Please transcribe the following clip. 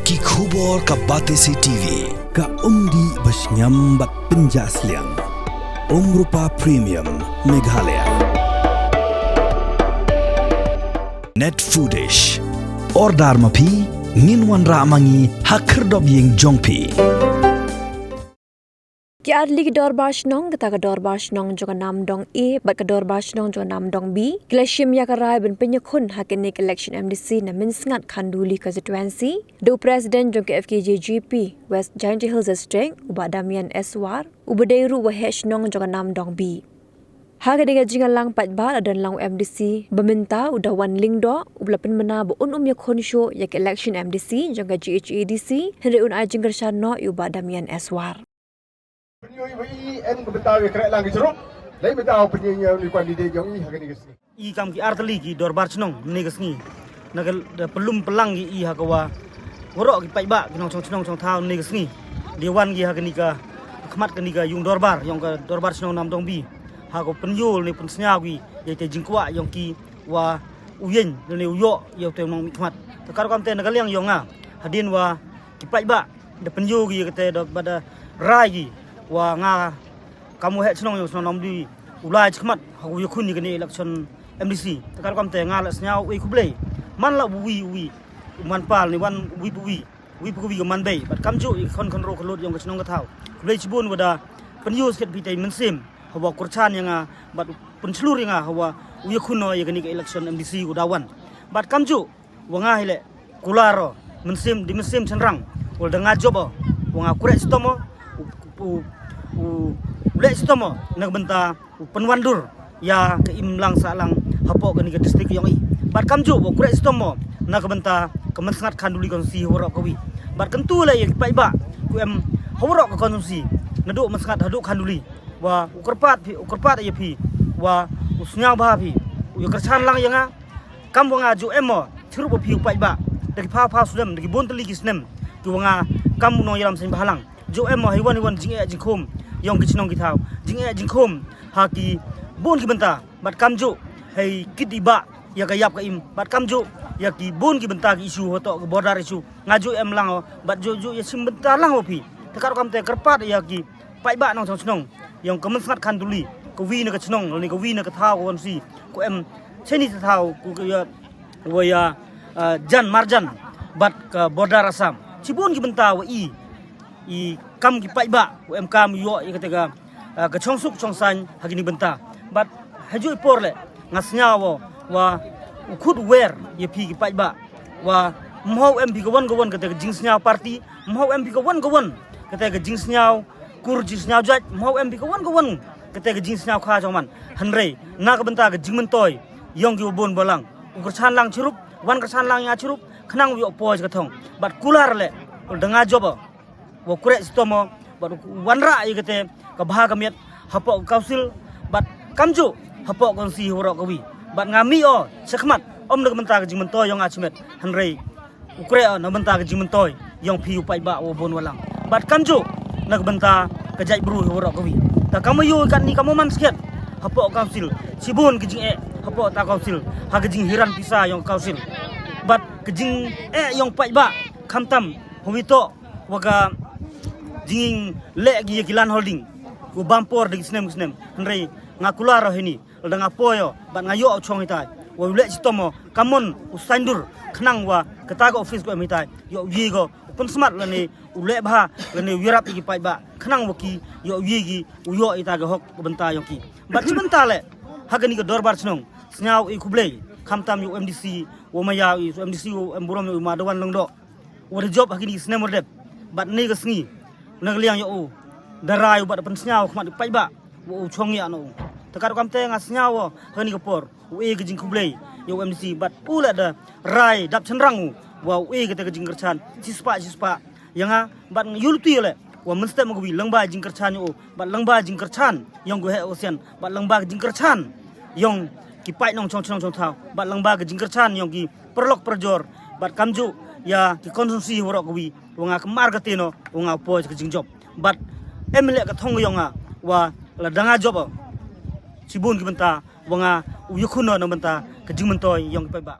Ki khubor ka Batesi TV. Ka umdi basnyambat penjaslian. Rupa Premium Meghalaya. Net Foodish. Ordar mapi minwan ramangi hakerdob ying jongpi. Ki adli ki dorbar shnong kata ka dorbar shnong jo ka nam dong A bat ka dorbar shnong jo nam dong B glashim ya ka rai ben penyakun hakinik election MDC na minsngat khanduli constituency do president jo ke FKJGP West Giant Hills District uba Damian Eswar ubadeiru wa he shnong jo ka nam dong B haga diga jinga lang pat ba adan lang MDC beminta udah wan ling do ubla pen mena bo ya khon show ya ke election MDC jo ka GHADC henry un ajing kershan no uba Damian Eswar Penyoi en betawi kerek lang jeruk. Lai betaw penyoi ni kwan di jong i haga ni. I kam ki artali ki dorbar chnong ni gasni. Nagal pelum pelang ki i hakawa. Gorok ki pai ba ki nong chong thau ni gasni. Dewan ki haga ni ka khmat ka ni ka yung dorbar yong ka dorbar chnong nam dong bi. Hago penyol ni pun snya ki ye te jingkwa yong ki wa uyen ni uyo yo te nong khmat. Takar kam te nagal yang yonga. Hadin wa ki pai ba de penyo ki te do bada rai ki wa nga kamu het senong yo senong di ulai chmat hagu yakun ni kene election MDC takar kam te nga la snya wi kublei man la wi man pal ni wan wi man bei bat kam ju kon ro kolot yong senong ka thau kublei chibun wada penyo sket bi tai mensim hawa kurchan yang bat pun selur yang hawa yakun no yakni election MDC udawan bat kam ju wa nga hele kularo mensim di mensim senrang wal da nga job wa nga kurek stomo ulek stomo nak benta penwandur ya ke imlang salang hapok ke distrik yang i bat kamju bo kurek stomo nak benta ke mensngat khanduli konsumsi horok kawi bat kentu la yang pai ba ku em horok ke konsumsi ngeduk mensngat haduk khanduli wa ukerpat ya pi wa usnya ba pi u kersan lang yang kam wanga ju emo thiru bo pi pai ba dari pa sudem dari bon teli kisnem tu wanga kam no yalam sen bahalang jo emo hewan jingkhom yong kichnong kitau jingkhom haki bon ki benta bat kamju hei kidiba ya gayap ka im bat kamju ya ki bon ki benta ki isu hoto ke border isu ngaju em lang bat jo ya sim benta lang opi tekar kam te kerpat ya ki pai ba nong chnong yong kemen sangat khanduli ko wi na ka chnong ni ko wi na ka thau kon si ko em cheni thau ku ya waya jan marjan bat ka border asam cibon ki benta wa i kam ki pai ba em kam yo i katega ka chongsuk chongsan hagini benta but haju porle ngasnya wa khud wer ye pi ki pai ba wa mho em bi gowon katega jingsnya party mho em bi gowon katega jingsnya kur jingsnya jat mho em bi gowon katega jingsnya kha jongman hanre na ka benta ka jingmentoy yong ki bon bolang ukursan lang churup wan kersan lang ya churup khnang wi opoj ka thong but kular le denga job wa kurek stomo bat wanra ikete ka baha kamiat hapok kausil bat kamju hapok konsi horok kawi bat ngami o sekhmat om nak menta ka jingmentoy yong achmet hanrei ukre na menta ka jingmentoy yong pi upai ba wo bon walang bat kamju nak menta ka jai bru horok kawi ta kamayo kan ni kamu man sket hapok kausil sibun ke jing hapok ta kausil ha ke jing hiran pisa yong kausil bat ke jing yong pai ba khamtam homito waga jing legi gilan holding ku bampor di snem henrei ngakular hini dengan poyo bat ngayo chong hitai wa le sitomo kamon usaindur khnang wa ketago office ko mitai yo yigo pun smart lani ule bha lani wirap gi pai ba khnang waki yo yigi uyo itaga hok benta yoki bat benta le hagani ko dorbar chnong snyau i kublei khamtam yo MDC wo maya MDC wo emburom yo madawan longdo wa job hagini snem mordep bat ni gasngi nagliang yo darai bat pensnyau khmat pai ba wo chong ya no takar kam te ngasnyau hani kapor we ge jing kublei yo MDC bat pula da rai dap chenrang wa we ge te jing kerchan sispa yanga bat yulti le wa menste mo bi langba jing kerchan yo bat langba jing kerchan yong go he ocean bat langba jing kerchan yong ki pai nong chong thau bat langba ge jing kerchan yong ki perlok perjor bat kamju ya ki konsumsi horok wi wanga kemar katino wanga poj ke jingjob but emle ka thong yonga wa la danga job sibun ki benta wanga uyukhuno no benta ke jingmentoy yong pai ba